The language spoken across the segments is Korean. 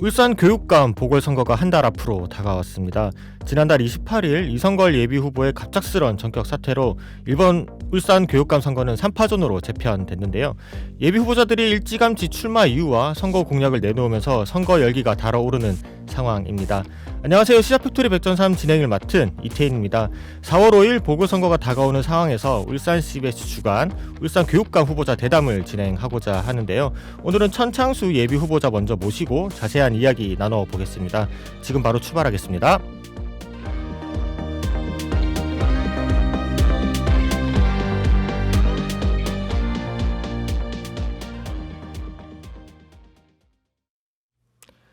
울산 교육감 보궐선거가 한 달 앞으로 다가왔습니다. 지난달 28일 이성걸 예비후보의 갑작스런 전격 사퇴로 이번 울산 교육감 선거는 3파전으로 재편됐는데요. 예비후보자들이 일찌감치 출마 이유와 선거 공약을 내놓으면서 선거 열기가 달아오르는 상황입니다. 안녕하세요. 시사팩토리 백전삼 진행을 맡은 이태인입니다. 4월 5일 보궐선거가 다가오는 상황에서 울산 CBS 주간 울산 교육감 후보자 대담을 진행하고자 하는데요. 오늘은 천창수 예비후보자 먼저 모시고 자세한 이야기 나눠보겠습니다. 지금 바로 출발하겠습니다.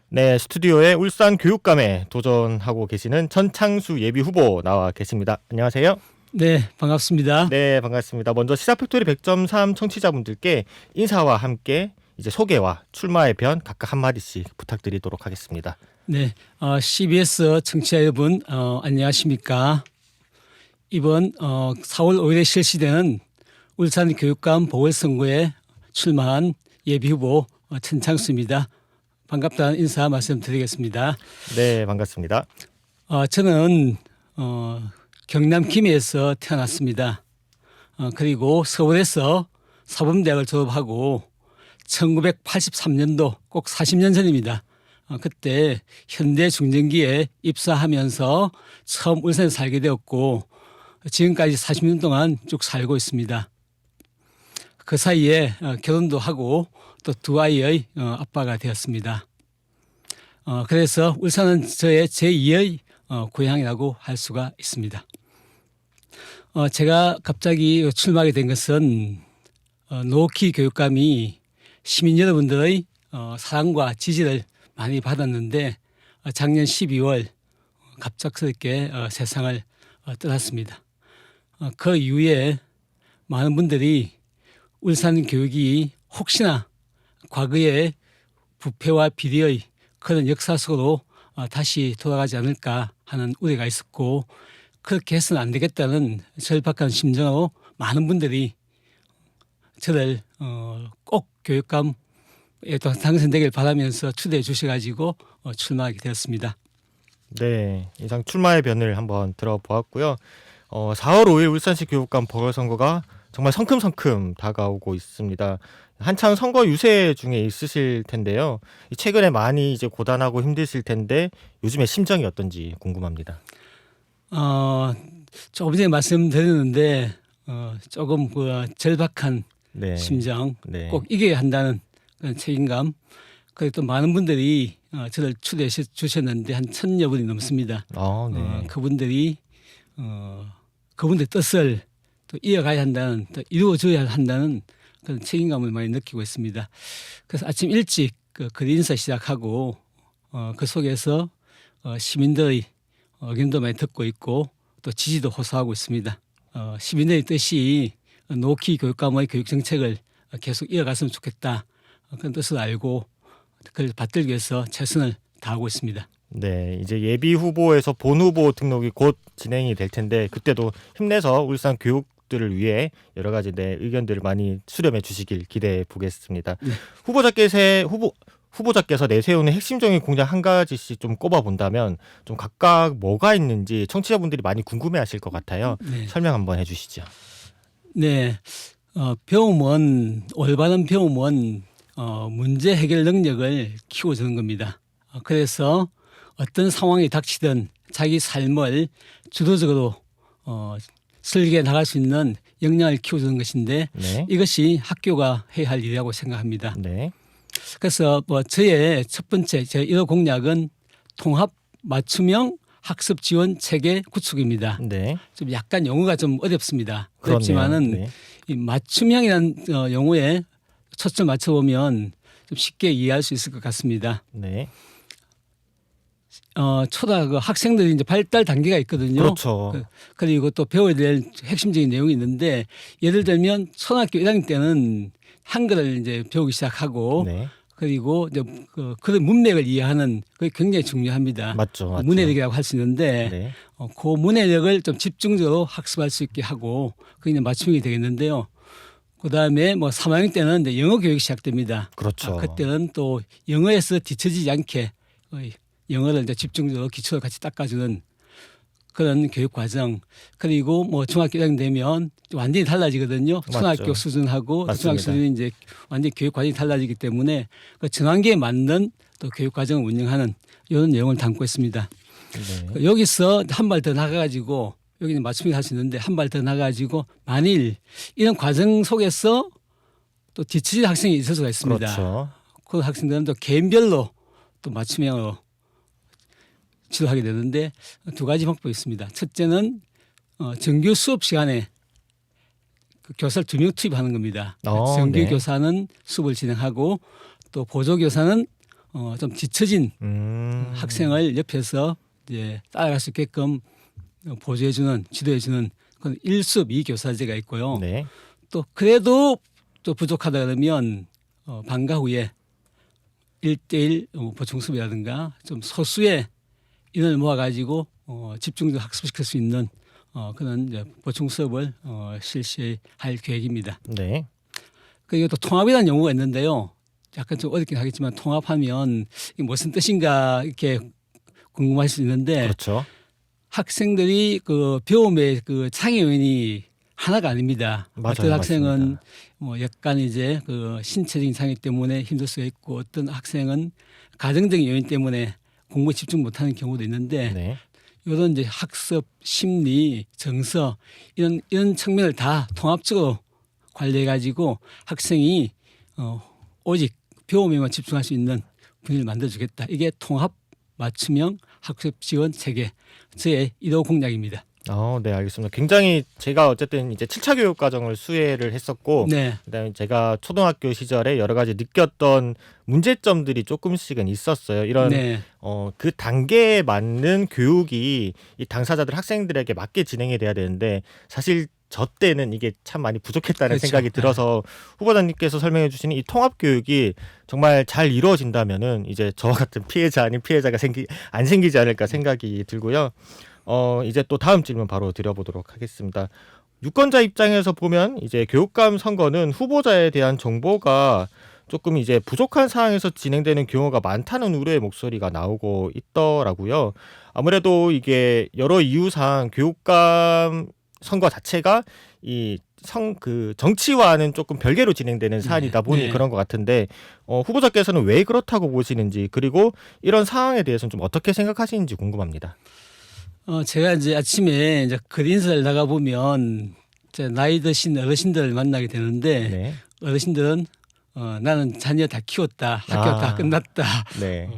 네, 스튜디오에 울산 교육감에 도전하고 계시는 천창수 예비후보 나와 계십니다. 안녕하세요. 네, 반갑습니다. 네, 반갑습니다. 먼저 시사팩토리 100.3 청취자분들께 인사와 함께 이제 소개와 출마의 변 각각 한마디씩 부탁드리도록 하겠습니다. 네, CBS 청취자 여러분 안녕하십니까? 이번 4월 5일에 실시되는 울산 교육감 보궐선거에 출마한 예비후보 천창수입니다. 반갑다는 인사 말씀드리겠습니다. 네, 반갑습니다. 저는 경남 김해에서 태어났습니다. 그리고 서울에서 사범대학을 졸업하고 1983년도 꼭 40년 전입니다. 그때 현대중전기에 입사하면서 처음 울산에 살게 되었고 지금까지 40년 동안 쭉 살고 있습니다. 그 사이에 결혼도 하고 또 두 아이의 아빠가 되었습니다. 그래서 울산은 저의 제2의 고향이라고 할 수가 있습니다. 제가 갑자기 출마하게 된 것은 노키 교육감이 시민 여러분들의 사랑과 지지를 많이 받았는데 작년 12월 갑작스럽게 세상을 떠났습니다. 그 이후에 많은 분들이 울산 교육이 혹시나 과거의 부패와 비리의 그런 역사 속으로 다시 돌아가지 않을까 하는 우려가 있었고 그렇게 해서는 안 되겠다는 절박한 심정으로 많은 분들이 저를 꼭 교육감에 당선되길 바라면서 초대해 주셔가지고 출마하게 되었습니다. 네, 이상 출마의 변을 한번 들어보았고요. 4월 5일 울산시 교육감 보궐선거가 정말 성큼성큼 다가오고 있습니다. 한창 선거 유세 중에 있으실 텐데요. 최근에 많이 이제 고단하고 힘드실 텐데 요즘의 심정이 어떤지 궁금합니다. 조금 전에 말씀드렸는데 조금 절박한 네. 심정, 네. 꼭 이겨야 한다는 그런 책임감. 그리고 또 많은 분들이 저를 초대해 주셨는데 한 1,000여 분이 넘습니다. 네. 그분들의 뜻을 또 이어가야 한다는, 또 이루어줘야 한다는 그런 책임감을 많이 느끼고 있습니다. 그래서 아침 일찍 거리 인사 시작하고 그 속에서 시민들의 의견도 많이 듣고 있고 또 지지도 호소하고 있습니다. 시민들의 뜻이 노키 교육감의 교육 정책을 계속 이어갔으면 좋겠다. 그런 뜻을 알고 그걸 받들기 위해서 최선을 다하고 있습니다. 네, 이제 예비 후보에서 본 후보 등록이 곧 진행이 될 텐데 그때도 힘내서 울산 교육들을 위해 여러 가지 의견들을 많이 수렴해 주시길 기대해 보겠습니다. 네. 후보자께서 내세우는 핵심적인 공약 한 가지씩 좀 꼽아 본다면 좀 각각 뭐가 있는지 청취자분들이 많이 궁금해하실 것 같아요. 네. 설명 한번 해주시죠. 네, 올바른 배움은 문제 해결 능력을 키워주는 겁니다. 그래서 어떤 상황이 닥치든 자기 삶을 주도적으로 설계해 나갈 수 있는 역량을 키워주는 것인데 네. 이것이 학교가 해야 할 일이라고 생각합니다. 네. 그래서 저의 첫 번째 제 1호 공약은 통합 맞춤형 학습 지원 체계 구축입니다. 네. 좀 약간 용어가 좀 어렵습니다. 그렇네요. 어렵지만은 네. 이 맞춤형이라는 용어에 초점 맞춰보면 좀 쉽게 이해할 수 있을 것 같습니다. 네. 초등 학생들이 이제 발달 단계가 있거든요. 그렇죠. 그리고 또 배워야 될 핵심적인 내용이 있는데 예를 들면 초등학교 1학년 때는 한글을 이제 배우기 시작하고 네. 그리고 이제 그런 문맥을 이해하는 그게 굉장히 중요합니다. 맞죠. 문해력이라고 할 수 있는데 네. 그 문해력을 좀 집중적으로 학습할 수 있게 하고 그게 이제 맞춤이 되겠는데요. 그다음에 3학년 때는 이제 영어 교육이 시작됩니다. 그렇죠. 그때는 또 영어에서 뒤처지지 않게 영어를 이제 집중적으로 기초를 같이 닦아주는 그런 교육 과정. 그리고 뭐 중학교 1학년 되면 완전히 달라지거든요. 초등학교 맞죠. 수준하고 맞습니다. 중학교 수준이 이제 완전히 교육 과정이 달라지기 때문에 그 전환기에 맞는 또 교육 과정을 운영하는 이런 내용을 담고 있습니다. 네. 여기서 한 발 더 나가가지고 여기는 맞춤이 할 수 있는데 한 발 더 나가가지고 만일 이런 과정 속에서 또 뒤처질 학생이 있을 수가 있습니다. 그렇죠. 그 학생들은 또 개인별로 또 맞춤형으로 지도하게 되는데 두 가지 방법이 있습니다. 첫째는 정규 수업 시간에 그 교사를 2명 투입하는 겁니다. 정규 네. 교사는 수업을 진행하고 또 보조 교사는 좀 뒤처진 학생을 옆에서 이제 따라갈 수 있게끔 보조해주는 지도해주는 그런 1수업 2교사제가 있고요. 네. 또 그래도 또 부족하다 그러면 방과 후에 1대1 보충 수업이라든가 좀 소수의 인원을 모아가지고 집중적으로 학습시킬 수 있는 그런 이제 보충 수업을 실시할 계획입니다. 네. 그리고 또 통합이라는 용어가 있는데요. 약간 좀 어렵긴 하겠지만 통합하면 이게 무슨 뜻인가 이렇게 궁금할 수 있는데 그렇죠. 학생들이 그 배움의 그 창의 요인이 하나가 아닙니다. 맞아요, 어떤 학생은 맞습니다. 뭐 약간 이제 그 신체적인 장애 때문에 힘들 수가 있고 어떤 학생은 가정적인 요인 때문에 공부에 집중 못하는 경우도 있는데 네. 이런 이제 학습, 심리, 정서 이런 측면을 다 통합적으로 관리해 가지고 학생이 오직 배움에만 집중할 수 있는 분위기를 만들어주겠다. 이게 통합 맞춤형 학습 지원 체계 저의 1호 공약입니다. 네, 알겠습니다. 굉장히 제가 어쨌든 이제 7차 교육 과정을 수혜를 했었고 네, 그다음에 제가 초등학교 시절에 여러 가지 느꼈던 문제점들이 조금씩은 있었어요. 이런 네, 그 단계에 맞는 교육이 이 당사자들 학생들에게 맞게 진행이 돼야 되는데 사실 저 때는 이게 참 많이 부족했다는 그렇죠. 생각이 들어서 후보자님께서 설명해 주시는 이 통합 교육이 정말 잘 이루어진다면은 이제 저와 같은 피해자 아닌 피해자가 안 생기지 않을까 생각이 들고요. 이제 또 다음 질문 바로 드려보도록 하겠습니다. 유권자 입장에서 보면 이제 교육감 선거는 후보자에 대한 정보가 조금 이제 부족한 상황에서 진행되는 경우가 많다는 우려의 목소리가 나오고 있더라고요. 아무래도 이게 여러 이유상 교육감 선거 자체가 그 정치와는 조금 별개로 진행되는 사안이다 보니 네. 그런 것 같은데 후보자께서는 왜 그렇다고 보시는지 그리고 이런 상황에 대해서는 좀 어떻게 생각하시는지 궁금합니다. 제가 이제 아침에 이제 그린스를 나가 보면 이제 나이 드신 어르신들을 만나게 되는데 네. 어르신들은 나는 자녀 다 키웠다, 학교 다 끝났다 네.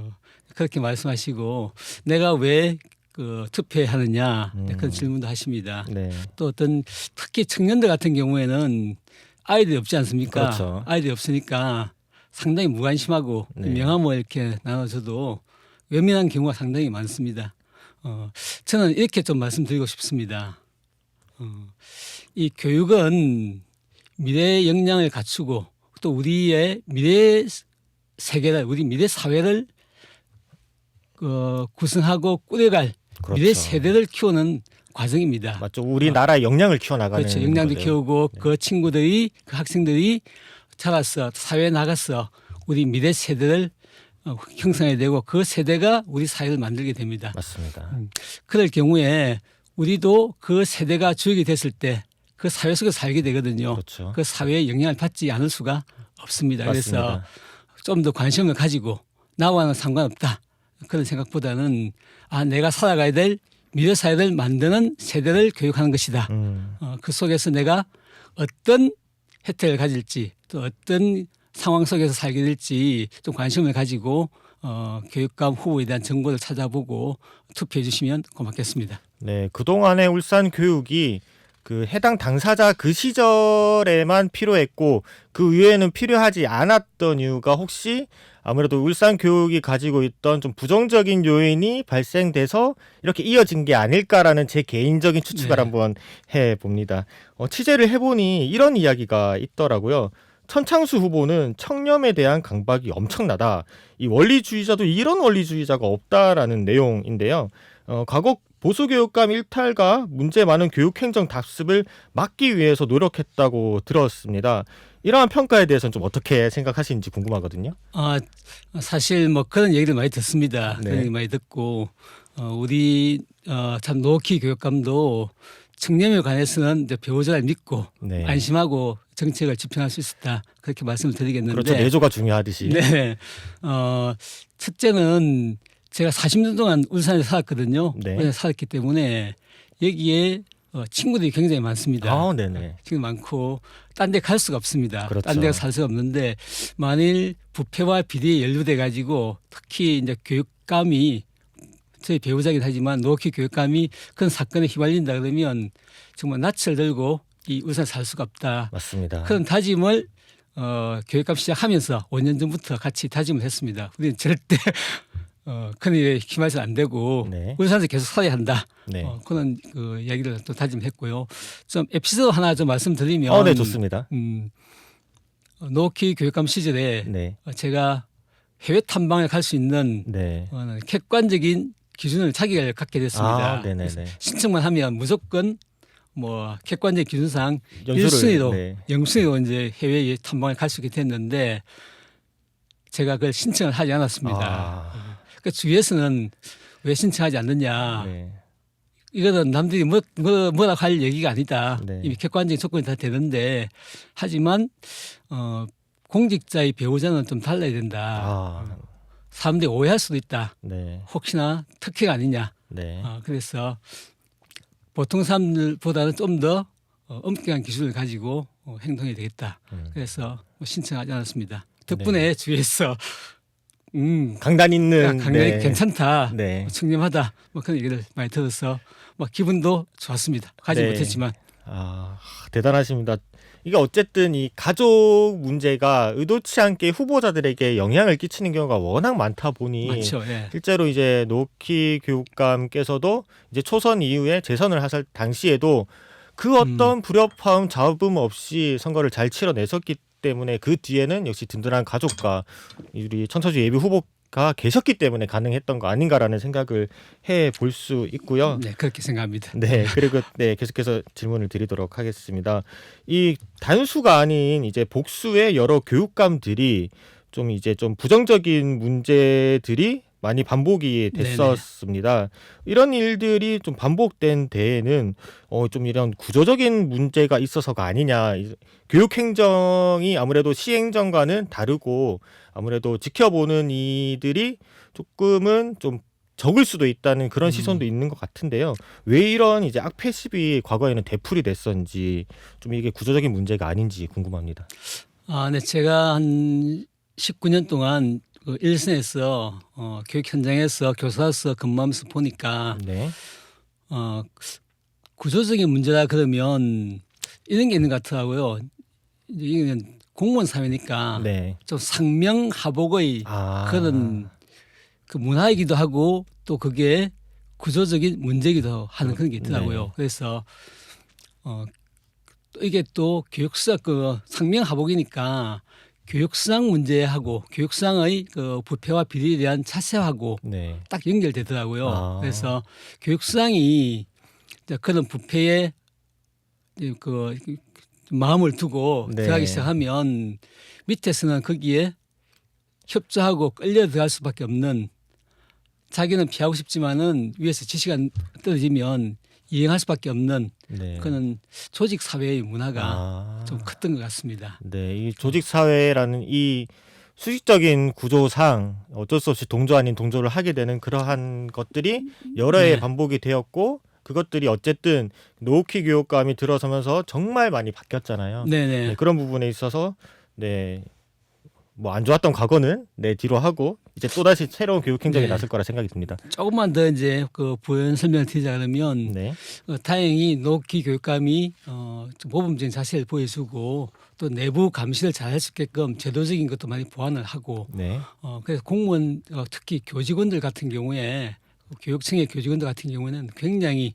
그렇게 말씀하시고 내가 왜 그 투표하느냐 그런 음. 질문도 하십니다. 네. 또 어떤 특히 청년들 같은 경우에는 아이들이 없지 않습니까? 그렇죠. 아이들이 없으니까 상당히 무관심하고 네. 명함을 이렇게 나눠줘도 외면한 경우가 상당히 많습니다. 저는 이렇게 좀 말씀드리고 싶습니다. 이 교육은 미래 역량을 갖추고 또 우리의 미래 세계를 우리 미래 사회를 구성하고 꾸려갈 그렇죠. 미래 세대를 키우는 과정입니다. 맞죠. 우리나라의 역량을 키워나가는 그렇죠. 역량도 거죠. 키우고 네. 그 친구들이 그 학생들이 자라서 사회에 나가서 우리 미래 세대를 형성해야 되고 그 세대가 우리 사회를 만들게 됩니다. 맞습니다. 그럴 경우에 우리도 그 세대가 주역이 됐을 때 그 사회 속에서 살게 되거든요. 그렇죠. 그 사회에 영향을 받지 않을 수가 없습니다. 그래서 맞습니다. 좀 더 관심을 가지고 나와는 상관없다. 그런 생각보다는 내가 살아가야 될 미래 사회를 만드는 세대를 교육하는 것이다. 그 속에서 내가 어떤 혜택을 가질지 또 어떤 상황 속에서 살게 될지 좀 관심을 가지고 교육감 후보에 대한 정보를 찾아보고 투표해 주시면 고맙겠습니다. 네, 그동안의 울산 교육이 그 해당 당사자 그 시절에만 필요했고 그 이후에는 필요하지 않았던 이유가 혹시 아무래도 울산 교육이 가지고 있던 좀 부정적인 요인이 발생돼서 이렇게 이어진 게 아닐까라는 제 개인적인 추측을 네. 한번 해봅니다. 취재를 해보니 이런 이야기가 있더라고요. 천창수 후보는 청렴에 대한 강박이 엄청나다. 이 원리주의자도 이런 원리주의자가 없다라는 내용인데요. 과거 보수교육감 일탈과 문제 많은 교육행정 답습을 막기 위해서 노력했다고 들었습니다. 이러한 평가에 대해서는 좀 어떻게 생각하시는지 궁금하거든요. 사실 뭐 그런 얘기를 많이 듣습니다. 네. 그런 얘기 많이 듣고 우리 참 노키 교육감도 청렴에 관해서는 이제 배우자를 믿고 네. 안심하고 정책을 집행할 수 있었다. 그렇게 말씀을 드리겠는데. 그렇죠. 내조가 중요하듯이. 네. 첫째는 제가 40년 동안 울산에 살았거든요. 네. 울산에 살았기 때문에 여기에 친구들이 굉장히 많습니다. 네네. 친구 많고 딴 데 갈 수가 없습니다. 그렇죠. 딴 데 살 수가 없는데 만일 부패와 비리에 연루돼 가지고 특히 이제 교육감이 저희 배우자긴 하지만 노키 교육감이 그런 사건에 휘말린다 그러면 정말 낯을 들고 이 울산에 살 수가 없다. 맞습니다. 그런 다짐을 교육감 시작하면서 5년 전부터 같이 다짐을 했습니다. 우리는 절대 큰 일에 휘말려서 안 되고 네. 울산에서 계속 살아야 한다. 네. 그런 그 이야기를 또 다짐했고요. 좀 에피소드 하나 좀 말씀드리면, 네, 좋습니다. 노키 교육감 시절에 네. 제가 해외 탐방에 갈 수 있는 네. 객관적인 기준을 자기가 갖게 됐습니다. 네네네. 그래서 신청만 하면 무조건 뭐 객관적 기준상 연수를 1순위로 영순위로 이제 해외에 탐방을 갈 수 있게 됐는데 제가 그걸 신청을 하지 않았습니다. 그 주위에서는 왜 신청하지 않느냐. 네. 이거는 남들이 뭐라 할 얘기가 아니다. 네. 이미 객관적인 조건이 다 되는데 하지만 공직자의 배우자는 좀 달라야 된다. 사람들이 오해할 수도 있다. 네. 혹시나 특혜가 아니냐. 네. 그래서 보통 사람들보다는 좀 더 엄격한 기준을 가지고 행동해야 되겠다. 그래서 신청하지 않았습니다. 덕분에 주위에서 강단 있는 강단이 괜찮다, 네. 청렴하다, 뭐 그런 얘기를 많이 들어서 뭐 기분도 좋았습니다. 가지 네. 못했지만. 대단하십니다. 이게 어쨌든 이 가족 문제가 의도치 않게 후보자들에게 영향을 끼치는 경우가 워낙 많다 보니 많죠. 예. 실제로 이제 노키 교육감께서도 이제 초선 이후에 재선을 하실 당시에도 그 어떤 불협화음 잡음 없이 선거를 잘 치러내셨기 때문에 그 뒤에는 역시 든든한 가족과 우리 천처주 예비 후보가 계셨기 때문에 가능했던 거 아닌가라는 생각을 해 볼 수 있고요. 네, 그렇게 생각합니다. 네, 그리고 계속해서 질문을 드리도록 하겠습니다. 이 단수가 아닌 이제 복수의 여러 교육감들이 좀 이제 좀 부정적인 문제들이 많이 반복이 됐었습니다. 네네. 이런 일들이 좀 반복된 데에는 좀 이런 구조적인 문제가 있어서가 아니냐. 교육 행정이 아무래도 시행정과는 다르고 아무래도 지켜보는 이들이 조금은 좀 적을 수도 있다는 그런 시선도 있는 것 같은데요. 왜 이런 이제 악패 시비 과거에는 되풀이 됐었는지 좀 이게 구조적인 문제가 아닌지 궁금합니다. 네, 제가 한 19년 동안 그 일선에서 교육 현장에서 교사로서 근무하면서 보니까 네. 구조적인 문제라 그러면 이런 게 있는 것 같더라고요. 이건 공무원 사회니까 네. 좀 상명하복의 그런 그 문화이기도 하고 또 그게 구조적인 문제이기도 하는 그런 게 있더라고요. 네. 그래서 이게 또 교육사 그 상명하복이니까 교육상 문제하고 교육상의 그 부패와 비리에 대한 자세하고 네. 딱 연결되더라고요. 그래서 교육상이 그런 부패에 그 마음을 두고 네. 들어가기 시작하면 밑에서는 거기에 협조하고 끌려 들어갈 수밖에 없는 자기는 피하고 싶지만은 위에서 지시가 떨어지면 이행할 수밖에 없는 그런 조직 사회의 문화가 좀 컸던 것 같습니다. 네, 이 조직 사회라는 이 수직적인 구조상 어쩔 수 없이 동조 아닌 동조를 하게 되는 그러한 것들이 여러 해 반복이 되었고 그것들이 어쨌든 노키 교육감이 들어서면서 정말 많이 바뀌었잖아요. 네, 그런 부분에 있어서 뭐 안 좋았던 과거는 뒤로 하고 이제 또 다시 새로운 교육 행정에 나설 거라 생각이 듭니다. 조금만 더 이제 그 부연 설명을 드리자 그러면 다행히 노키 교육감이 모범적인 자세를 보여주고 또 내부 감시를 잘 할 수 있게끔 제도적인 것도 많이 보완을 하고 그래서 공무원 특히 교직원들 같은 경우에 교육청의 교직원들 같은 경우에는 굉장히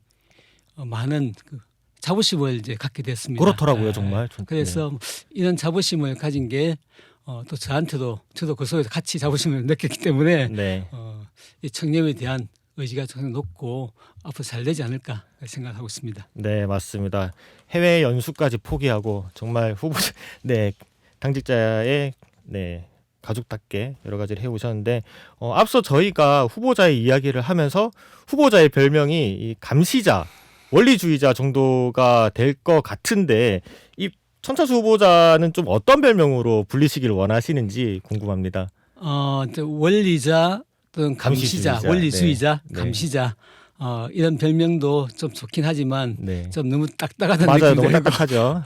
많은 그 자부심을 이제 갖게 됐습니다. 그렇더라고요, 정말. 그래서 이런 자부심을 가진 게 또 저한테도 저도 그 속에서 같이 자부심을 느꼈기 때문에 이 청렴에 대한 의지가 좀 높고 앞으로 잘 되지 않을까 생각하고 있습니다. 네, 맞습니다. 해외 연수까지 포기하고 정말 후보자 네, 당직자의 네, 가족답게 여러 가지를 해오셨는데 앞서 저희가 후보자의 이야기를 하면서 후보자의 별명이 이 감시자, 원리주의자 정도가 될 것 같은데 이 천차수 후보자는 좀 어떤 별명으로 불리시기를 원하시는지 궁금합니다. 원리자 또는 감시자, 감시주의자. 원리주의자, 네. 감시자 이런 별명도 좀 좋긴 하지만 네. 좀 너무 딱딱하다는 맞아요. 느낌이 너무 들고 딱딱하죠.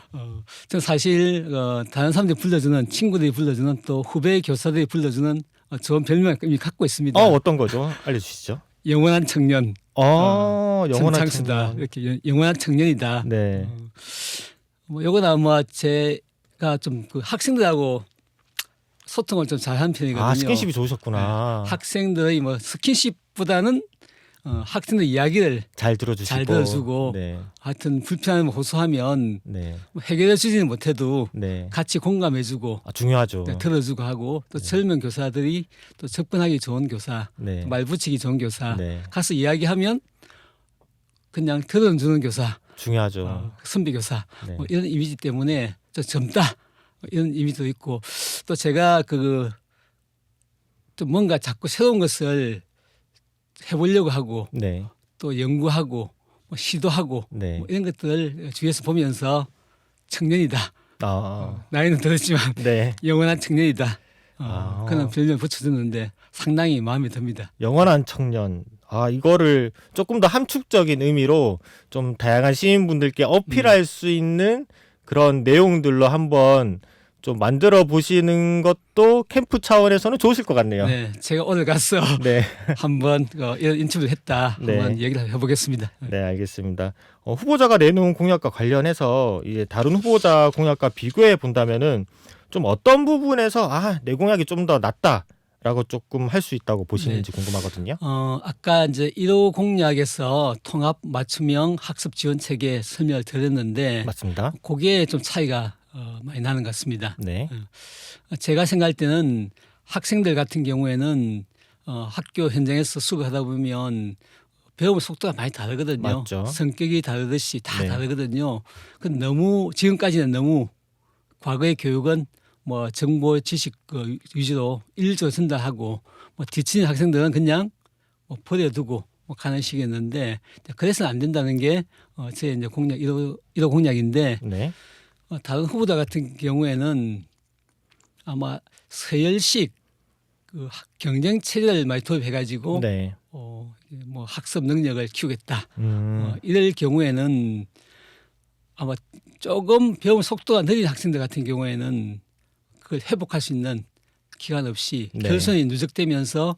전 사실 다른 사람들이 불러주는 친구들이 불러주는 또 후배 교사들이 불러주는 좋은 별명을 이미 갖고 있습니다. 어떤 거죠? 알려주시죠. 영원한 청년, 영원한 천창수다 청년. 이렇게 영원한 청년이다. 네. 뭐 요거는 아마 제가 좀 그 학생들하고 소통을 좀 잘하는 편이거든요. 스킨십이 좋으셨구나. 학생들의 뭐 스킨십보다는 학생들 이야기를 잘 들어주시고. 잘 들어주고 네. 하여튼 불편함을 호소하면 네. 뭐 해결해 주지는 못해도 네. 같이 공감해주고 중요하죠. 들어주고 하고 또 젊은 교사들이 또 접근하기 좋은 교사, 네. 말 붙이기 좋은 교사, 네. 가서 이야기하면 그냥 들어주는 교사, 중요하죠. 선배 교사 네. 뭐 이런 이미지 때문에 좀 젊다 이런 이미지도 있고 또 제가 또 뭔가 자꾸 새로운 것을 해보려고 하고 네. 또 연구하고 뭐 시도하고 네. 뭐 이런 것들 주위에서 보면서 청년이다. 나이는 들었지만 네. 영원한 청년이다. 아. 그런 별명 붙여줬는데 상당히 마음에 듭니다. 영원한 청년. 이거를 조금 더 함축적인 의미로 좀 다양한 시민분들께 어필할 수 있는 그런 내용들로 한번 좀 만들어 보시는 것도 캠프 차원에서는 좋으실 것 같네요. 네, 제가 오늘 가서 네. 한번 이런 인터뷰를 했다. 네. 한번 얘기를 해보겠습니다. 네, 알겠습니다. 후보자가 내놓은 공약과 관련해서 이제 다른 후보자 공약과 비교해 본다면은 좀 어떤 부분에서 내 공약이 좀 더 낫다라고 조금 할 수 있다고 보시는지 궁금하거든요. 아까 이제 1호 공약에서 통합 맞춤형 학습 지원 체계 설명을 드렸는데 맞습니다. 그게 좀 차이가 많이 나는 것 같습니다. 네. 제가 생각할 때는 학생들 같은 경우에는 학교 현장에서 수업을 하다 보면 배움 속도가 많이 다르거든요. 맞죠. 성격이 다르듯이 다 네. 다르거든요. 너무 지금까지는 너무 과거의 교육은 뭐 정보 지식 위주로 일조 전달하고 뭐 뒤치는 학생들은 그냥 뭐 버려두고 뭐 가는 식이었는데 그래서는 안 된다는 게 제 이제 공약 1호 공약인데 네. 다른 후보자 같은 경우에는 아마 서열식 경쟁 체제를 많이 도입해가지고 네. 뭐 학습 능력을 키우겠다. 음. 이럴 경우에는 아마 조금 배움 속도가 느린 학생들 같은 경우에는 그걸 회복할 수 있는 기간 없이 네. 결손이 누적되면서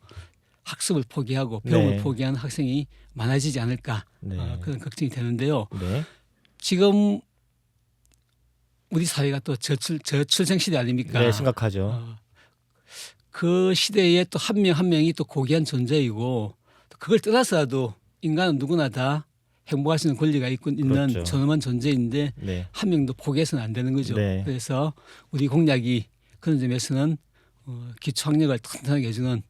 학습을 포기하고 배움을 네. 포기하는 학생이 많아지지 않을까 네. 그런 걱정이 되는데요. 네. 지금 우리 사회가 또 저출생 시대 아닙니까? 네, 심각하죠. 그 시대에 또 한 명 한 명이 또 고귀한 존재이고 그걸 떠나서라도 인간은 누구나 다 행복할 수 있는 권리가 있는 그렇죠. 존엄한 존재인데 네. 한 명도 포기해서는 안 되는 거죠. 네. 그래서 우리 공약이 그런 점에서는 기초학력을 튼튼하게 해주는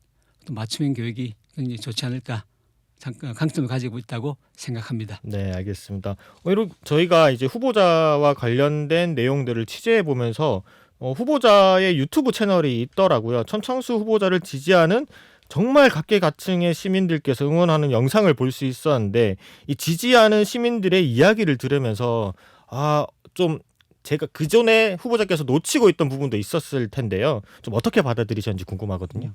또 맞춤형 교육이 굉장히 좋지 않을까 강점을 가지고 있다고 생각합니다. 네, 알겠습니다. 이렇게 저희가 이제 후보자와 관련된 내용들을 취재해 보면서 후보자의 유튜브 채널이 있더라고요. 천창수 후보자를 지지하는 정말 각계각층의 시민들께서 응원하는 영상을 볼 수 있었는데 이 지지하는 시민들의 이야기를 들으면서 좀 제가 그전에 후보자께서 놓치고 있던 부분도 있었을 텐데요. 좀 어떻게 받아들이셨는지 궁금하거든요.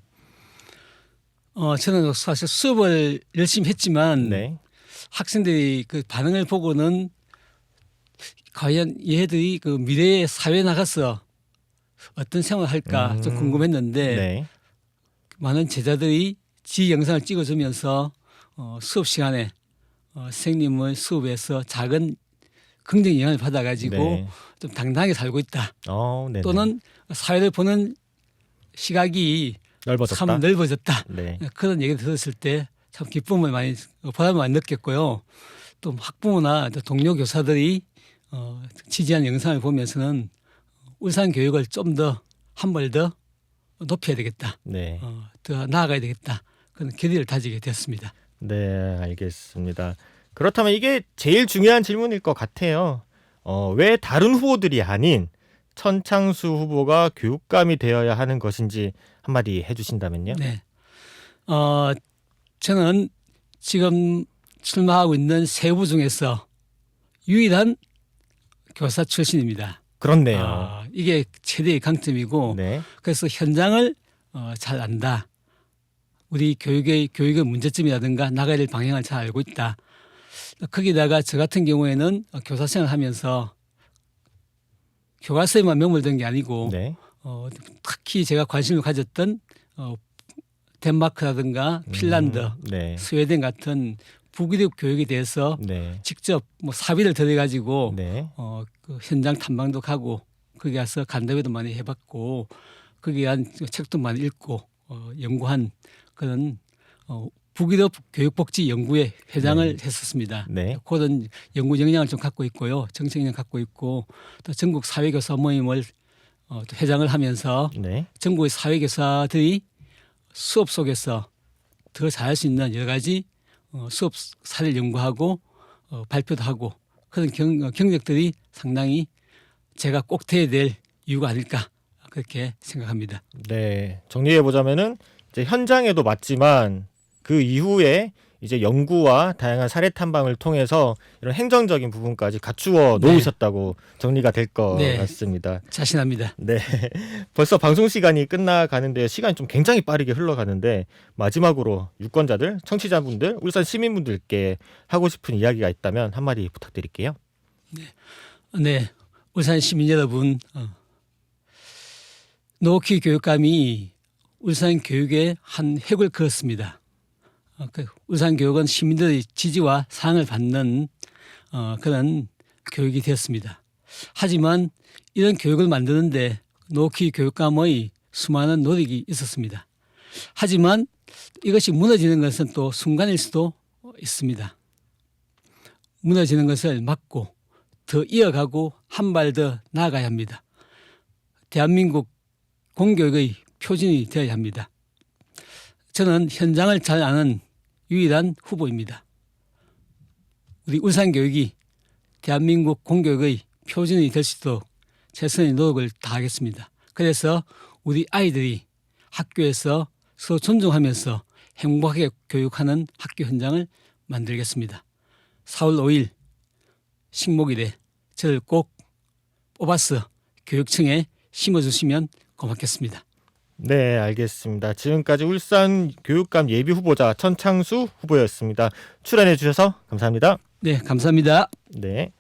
저는 사실 수업을 열심히 했지만 네. 학생들이 그 반응을 보고는 과연 얘들이 그 미래의 사회에 나가서 어떤 생활을 할까 좀 궁금했는데 네. 많은 제자들이 지 영상을 찍어주면서 수업 시간에 선생님의 수업에서 작은 긍정 영향을 받아가지고 네. 좀 당당하게 살고 있다. 네네. 또는 사회를 보는 시각이 넓어졌다. 참 넓어졌다. 네. 그런 얘기를 들었을 때 참 기쁨을 보람을 많이 느꼈고요. 또 학부모나 또 동료 교사들이 지지한 영상을 보면서는 울산 교육을 좀 더 한 발 더 높여야 되겠다. 네. 더 나아가야 되겠다. 그런 결의를 다지게 되었습니다. 네, 알겠습니다. 그렇다면 이게 제일 중요한 질문일 것 같아요. 왜 다른 후보들이 아닌 천창수 후보가 교육감이 되어야 하는 것인지 한마디 해주신다면요. 네. 저는 지금 출마하고 있는 세 후보 중에서 유일한 교사 출신입니다. 그렇네요. 이게 최대의 강점이고 네, 그래서 현장을 잘 안다. 우리 교육의 문제점이라든가 나가야 될 방향을 잘 알고 있다. 거기다가 저 같은 경우에는 교사 생활을 하면서 교과서에만 명물된 게 아니고 네, 특히 제가 관심을 가졌던 덴마크라든가 핀란드, 네, 스웨덴 같은 북유럽 교육에 대해서 네, 직접 뭐 사비를 들여가지고 네, 그 현장 탐방도 가고 거기 가서 간담회도 많이 해봤고 거기에 대한 책도 많이 읽고 연구한 그런 북유럽 교육복지 연구회 회장을 했었습니다. 네, 그런 연구 역량을 좀 갖고 있고요, 정책 역량 갖고 있고 또 전국 사회교사 모임을 또 회장을 하면서 네, 전국의 사회교사들이 수업 속에서 더 잘할 수 있는 여러 가지 수업 사례를 연구하고 발표도 하고 그런 경력들이 상당히 제가 꼭 돼야 될 이유가 아닐까 그렇게 생각합니다. 네. 정리해 보자면은 이제 현장에도 맞지만 그 이후에 이제 연구와 다양한 사례 탐방을 통해서 이런 행정적인 부분까지 갖추어 네. 놓으셨다고 정리가 될 것 네. 같습니다. 자신합니다. 네. 벌써 방송 시간이 끝나가는데 시간이 좀 굉장히 빠르게 흘러가는데 마지막으로 유권자들, 청취자분들, 울산 시민분들께 하고 싶은 이야기가 있다면 한마디 부탁드릴게요. 네, 울산 시민 여러분, 노키 교육감이 울산 교육의 한 획을 그었습니다. 울산 교육은 시민들의 지지와 사랑을 받는 그런 교육이 되었습니다. 하지만 이런 교육을 만드는데 노키 교육감의 수많은 노력이 있었습니다. 하지만 이것이 무너지는 것은 또 순간일 수도 있습니다. 무너지는 것을 막고 더 이어가고 한 발 더 나아가야 합니다. 대한민국 공교육의 표준이 되어야 합니다. 저는 현장을 잘 아는 유일한 후보입니다. 우리 울산교육이 대한민국 공교육의 표준이 될 수 있도록 최선의 노력을 다하겠습니다. 그래서 우리 아이들이 학교에서 서로 존중하면서 행복하게 교육하는 학교 현장을 만들겠습니다. 4월 5일 식목일에 저를 꼭 뽑아서 교육청에 심어주시면 고맙겠습니다. 네, 알겠습니다. 지금까지 울산 교육감 예비 후보자 천창수 후보였습니다. 출연해 주셔서 감사합니다. 네, 감사합니다. 네.